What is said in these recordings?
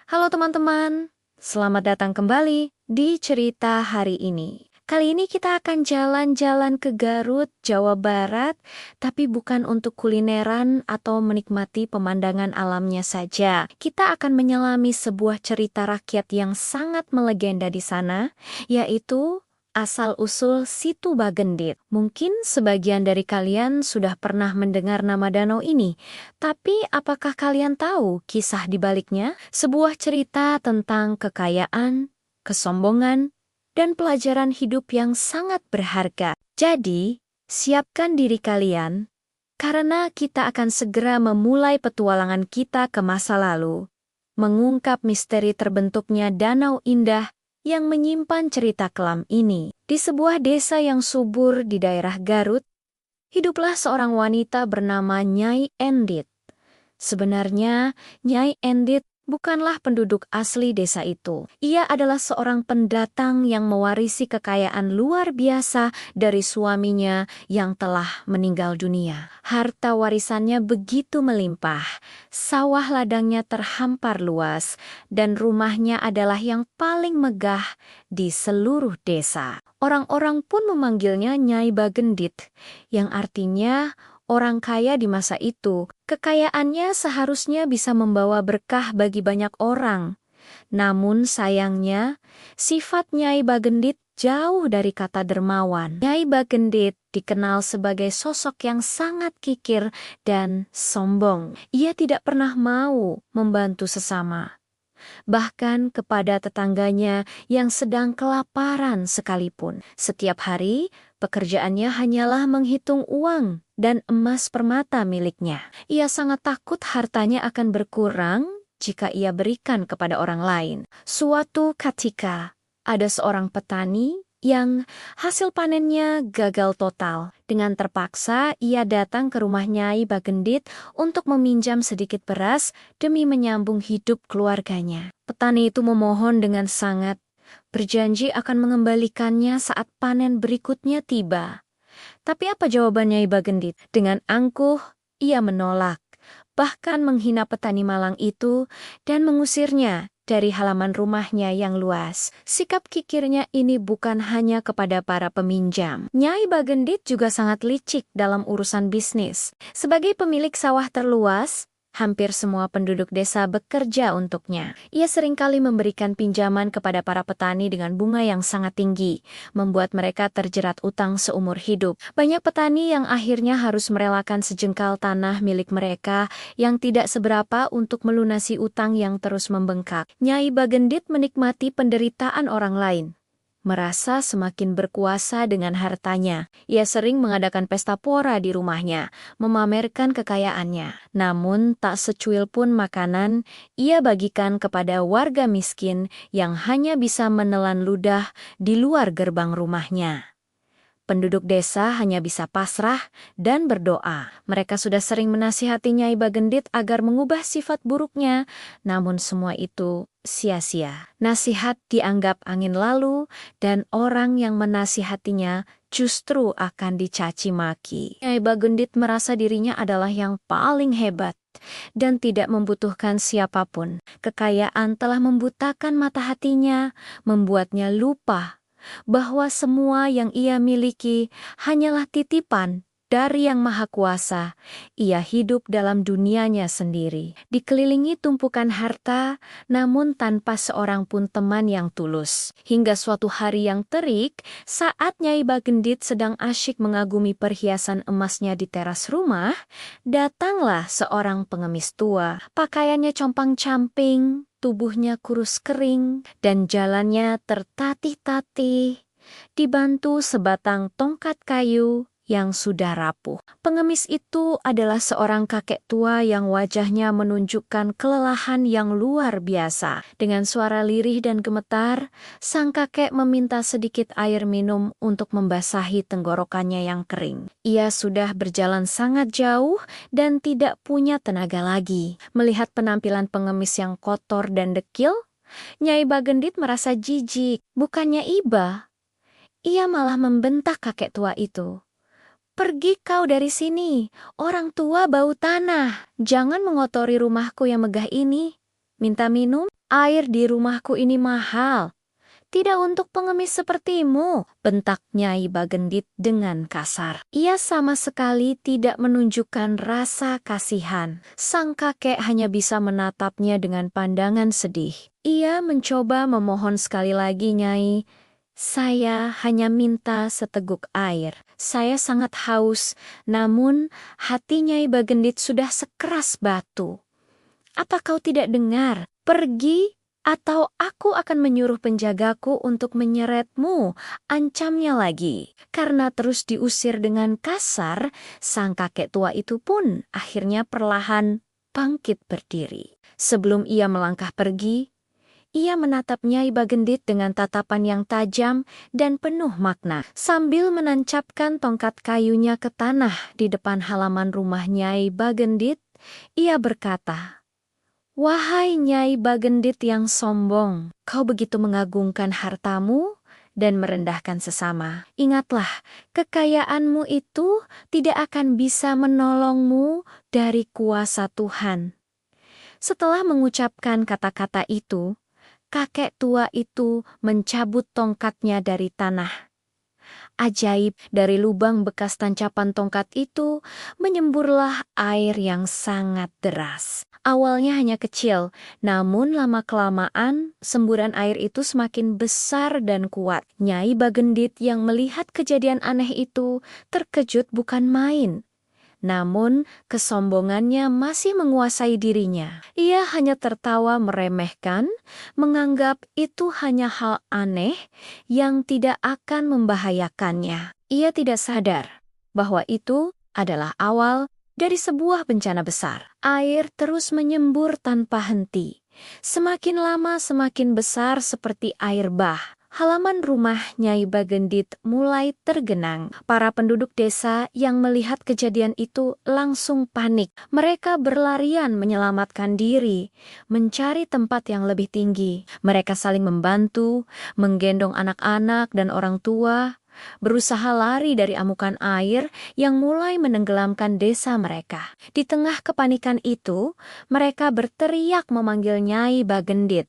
Halo teman-teman, selamat datang kembali di cerita hari ini. Kali ini kita akan jalan-jalan ke Garut, Jawa Barat, tapi bukan untuk kulineran atau menikmati pemandangan alamnya saja. Kita akan menyelami sebuah cerita rakyat yang sangat melegenda di sana, yaitu asal-usul Situ Bagendit. Mungkin sebagian dari kalian sudah pernah mendengar nama danau ini, tapi apakah kalian tahu kisah di baliknya? Sebuah cerita tentang kekayaan, kesombongan, dan pelajaran hidup yang sangat berharga. Jadi, siapkan diri kalian, karena kita akan segera memulai petualangan kita ke masa lalu, mengungkap misteri terbentuknya danau indah yang menyimpan cerita kelam ini. Di sebuah desa yang subur di daerah Garut, hiduplah seorang wanita bernama Nyai Endit. Sebenarnya, Nyai Endit bukanlah penduduk asli desa itu. Ia adalah seorang pendatang yang mewarisi kekayaan luar biasa dari suaminya yang telah meninggal dunia. Harta warisannya begitu melimpah, sawah ladangnya terhampar luas, dan rumahnya adalah yang paling megah di seluruh desa. Orang-orang pun memanggilnya Nyai Bagendit, yang artinya orang kaya di masa itu. Kekayaannya seharusnya bisa membawa berkah bagi banyak orang. Namun sayangnya, sifat Nyai Bagendit jauh dari kata dermawan. Nyai Bagendit dikenal sebagai sosok yang sangat kikir dan sombong. Ia tidak pernah mau membantu sesama, bahkan kepada tetangganya yang sedang kelaparan sekalipun. Setiap hari, pekerjaannya hanyalah menghitung uang dan emas permata miliknya. Ia sangat takut hartanya akan berkurang jika ia berikan kepada orang lain. Suatu ketika, ada seorang petani yang hasil panennya gagal total. Dengan terpaksa, ia datang ke rumah Nyai Bagendit untuk meminjam sedikit beras demi menyambung hidup keluarganya. Petani itu memohon dengan sangat, berjanji akan mengembalikannya saat panen berikutnya tiba. Tapi apa jawaban Nyai Bagendit? Dengan angkuh, ia menolak, bahkan menghina petani malang itu dan mengusirnya dari halaman rumahnya yang luas. Sikap kikirnya ini bukan hanya kepada para peminjam. Nyai Bagendit juga sangat licik dalam urusan bisnis. Sebagai pemilik sawah terluas, hampir semua penduduk desa bekerja untuknya. Ia seringkali memberikan pinjaman kepada para petani dengan bunga yang sangat tinggi, membuat mereka terjerat utang seumur hidup. Banyak petani yang akhirnya harus merelakan sejengkal tanah milik mereka yang tidak seberapa untuk melunasi utang yang terus membengkak. Nyai Bagendit menikmati penderitaan orang lain, merasa semakin berkuasa dengan hartanya. Ia sering mengadakan pesta pora di rumahnya, memamerkan kekayaannya. Namun tak secuil pun makanan ia bagikan kepada warga miskin yang hanya bisa menelan ludah di luar gerbang rumahnya. Penduduk desa hanya bisa pasrah dan berdoa. Mereka sudah sering menasihati Nyai Bagendit agar mengubah sifat buruknya, namun semua itu sia-sia. Nasihat dianggap angin lalu, dan orang yang menasihatinya justru akan dicaci maki. Nyai Bagendit merasa dirinya adalah yang paling hebat dan tidak membutuhkan siapapun. Kekayaan telah membutakan mata hatinya, membuatnya lupa bahwa semua yang ia miliki hanyalah titipan dari Yang Maha Kuasa. Ia hidup dalam dunianya sendiri, dikelilingi tumpukan harta, namun tanpa seorang pun teman yang tulus. Hingga suatu hari yang terik, saat Nyai Bagendit sedang asyik mengagumi perhiasan emasnya di teras rumah, datanglah seorang pengemis tua. Pakaiannya compang-camping, tubuhnya kurus kering, dan jalannya tertatih-tatih, dibantu sebatang tongkat kayu yang sudah rapuh. Pengemis itu adalah seorang kakek tua yang wajahnya menunjukkan kelelahan yang luar biasa. Dengan suara lirih dan gemetar, sang kakek meminta sedikit air minum untuk membasahi tenggorokannya yang kering. Ia sudah berjalan sangat jauh dan tidak punya tenaga lagi. Melihat penampilan pengemis yang kotor dan dekil, Nyai Bagendit merasa jijik. Bukannya iba, ia malah membentak kakek tua itu. "Pergi kau dari sini, orang tua bau tanah. Jangan mengotori rumahku yang megah ini. Minta minum?" Air di rumahku ini mahal. Tidak untuk pengemis sepertimu, bentak Nyai Bagendit dengan kasar. Ia sama sekali tidak menunjukkan rasa kasihan. Sang kakek hanya bisa menatapnya dengan pandangan sedih. Ia mencoba memohon sekali lagi, Nyai. Saya hanya minta seteguk air. Saya sangat haus, namun hati Nyai Bagendit sudah sekeras batu. Apa kau tidak dengar? Pergi, atau aku akan menyuruh penjagaku untuk menyeretmu, ancamnya lagi. Karena terus diusir dengan kasar, sang kakek tua itu pun akhirnya perlahan bangkit berdiri. Sebelum ia melangkah pergi, ia menatap Nyai Bagendit dengan tatapan yang tajam dan penuh makna. Sambil menancapkan tongkat kayunya ke tanah di depan halaman rumah Nyai Bagendit, ia berkata, "Wahai Nyai Bagendit yang sombong, kau begitu mengagungkan hartamu dan merendahkan sesama. Ingatlah, kekayaanmu itu tidak akan bisa menolongmu dari kuasa Tuhan." Setelah mengucapkan kata-kata itu, kakek tua itu mencabut tongkatnya dari tanah. Ajaib, dari lubang bekas tancapan tongkat itu menyemburlah air yang sangat deras. Awalnya hanya kecil, namun lama-kelamaan semburan air itu semakin besar dan kuat. Nyai Bagendit yang melihat kejadian aneh itu terkejut bukan main. Namun, kesombongannya masih menguasai dirinya. Ia hanya tertawa meremehkan, menganggap itu hanya hal aneh yang tidak akan membahayakannya. Ia tidak sadar bahwa itu adalah awal dari sebuah bencana besar. Air terus menyembur tanpa henti. Semakin lama semakin besar seperti air bah. Halaman rumah Nyai Bagendit mulai tergenang. Para penduduk desa yang melihat kejadian itu langsung panik. Mereka berlarian menyelamatkan diri, mencari tempat yang lebih tinggi. Mereka saling membantu, menggendong anak-anak dan orang tua, berusaha lari dari amukan air yang mulai menenggelamkan desa mereka. Di tengah kepanikan itu, mereka berteriak memanggil Nyai Bagendit,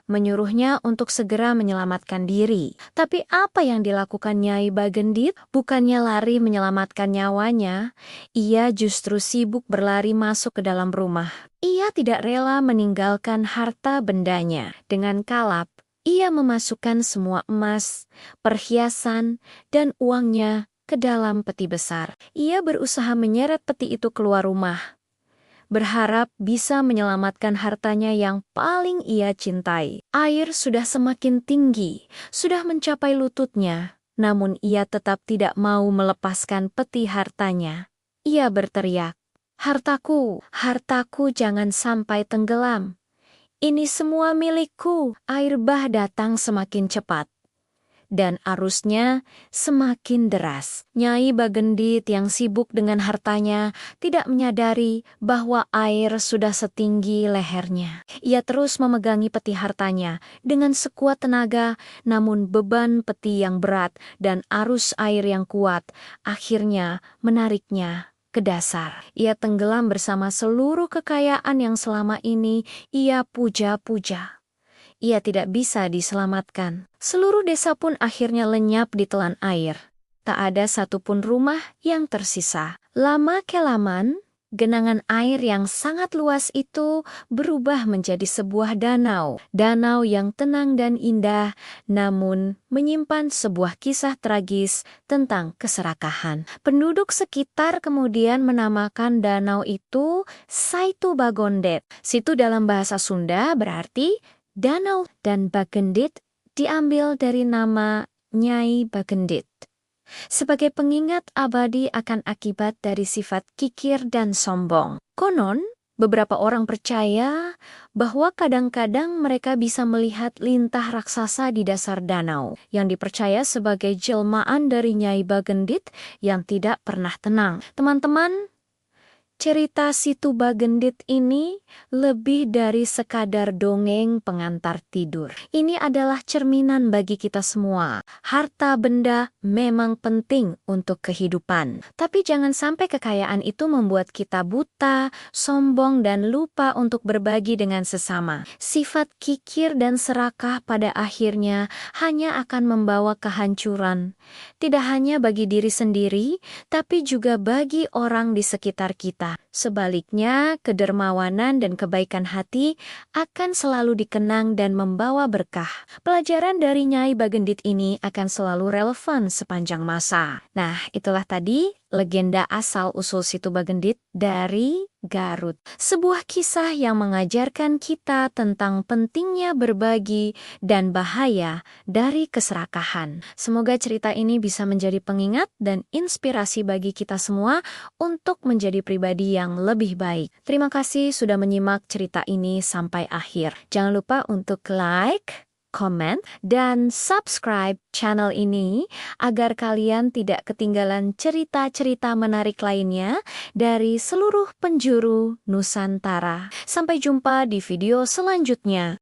menyuruhnya untuk segera menyelamatkan diri. Tapi apa yang dilakukan Nyai Bagendit? Bukannya lari menyelamatkan nyawanya, ia justru sibuk berlari masuk ke dalam rumah. Ia tidak rela meninggalkan harta bendanya. Dengan kalap, ia memasukkan semua emas, perhiasan, dan uangnya ke dalam peti besar. Ia berusaha menyeret peti itu keluar rumah, berharap bisa menyelamatkan hartanya yang paling ia cintai. Air sudah semakin tinggi, sudah mencapai lututnya, namun ia tetap tidak mau melepaskan peti hartanya. Ia berteriak, "Hartaku, hartaku jangan sampai tenggelam. Ini semua milikku." Air bah datang semakin cepat dan arusnya semakin deras. Nyai Bagendit yang sibuk dengan hartanya tidak menyadari bahwa air sudah setinggi lehernya. Ia terus memegangi peti hartanya dengan sekuat tenaga, namun beban peti yang berat dan arus air yang kuat akhirnya menariknya ke dasar. Ia tenggelam bersama seluruh kekayaan yang selama ini ia puja-puja. Ia tidak bisa diselamatkan. Seluruh desa pun akhirnya lenyap di telan air. Tak ada satupun rumah yang tersisa. Lama-kelamaan, genangan air yang sangat luas itu berubah menjadi sebuah danau. Danau yang tenang dan indah, namun menyimpan sebuah kisah tragis tentang keserakahan. Penduduk sekitar kemudian menamakan danau itu Saitu Bagondet. Situ dalam bahasa Sunda berarti danau, dan Bagendit diambil dari nama Nyai Bagendit sebagai pengingat abadi akan akibat dari sifat kikir dan sombong. Konon, beberapa orang percaya bahwa kadang-kadang mereka bisa melihat lintah raksasa di dasar danau yang dipercaya sebagai jelmaan dari Nyai Bagendit yang tidak pernah tenang. Teman-teman, Cerita Si Tuba Gendit ini lebih dari sekadar dongeng pengantar tidur. Ini adalah cerminan bagi kita semua. Harta benda memang penting untuk kehidupan. Tapi jangan sampai kekayaan itu membuat kita buta, sombong, dan lupa untuk berbagi dengan sesama. Sifat kikir dan serakah pada akhirnya hanya akan membawa kehancuran. Tidak hanya bagi diri sendiri, tapi juga bagi orang di sekitar kita. Sebaliknya, kedermawanan dan kebaikan hati akan selalu dikenang dan membawa berkah. Pelajaran dari Nyai Bagendit ini akan selalu relevan sepanjang masa. Nah, itulah tadi legenda asal-usul Si Tuba Gendit dari Garut. Sebuah kisah yang mengajarkan kita tentang pentingnya berbagi dan bahaya dari keserakahan. Semoga cerita ini bisa menjadi pengingat dan inspirasi bagi kita semua untuk menjadi pribadi yang lebih baik. Terima kasih sudah menyimak cerita ini sampai akhir. Jangan lupa untuk like, komen, dan subscribe channel ini agar kalian tidak ketinggalan cerita-cerita menarik lainnya dari seluruh penjuru Nusantara. Sampai jumpa di video selanjutnya.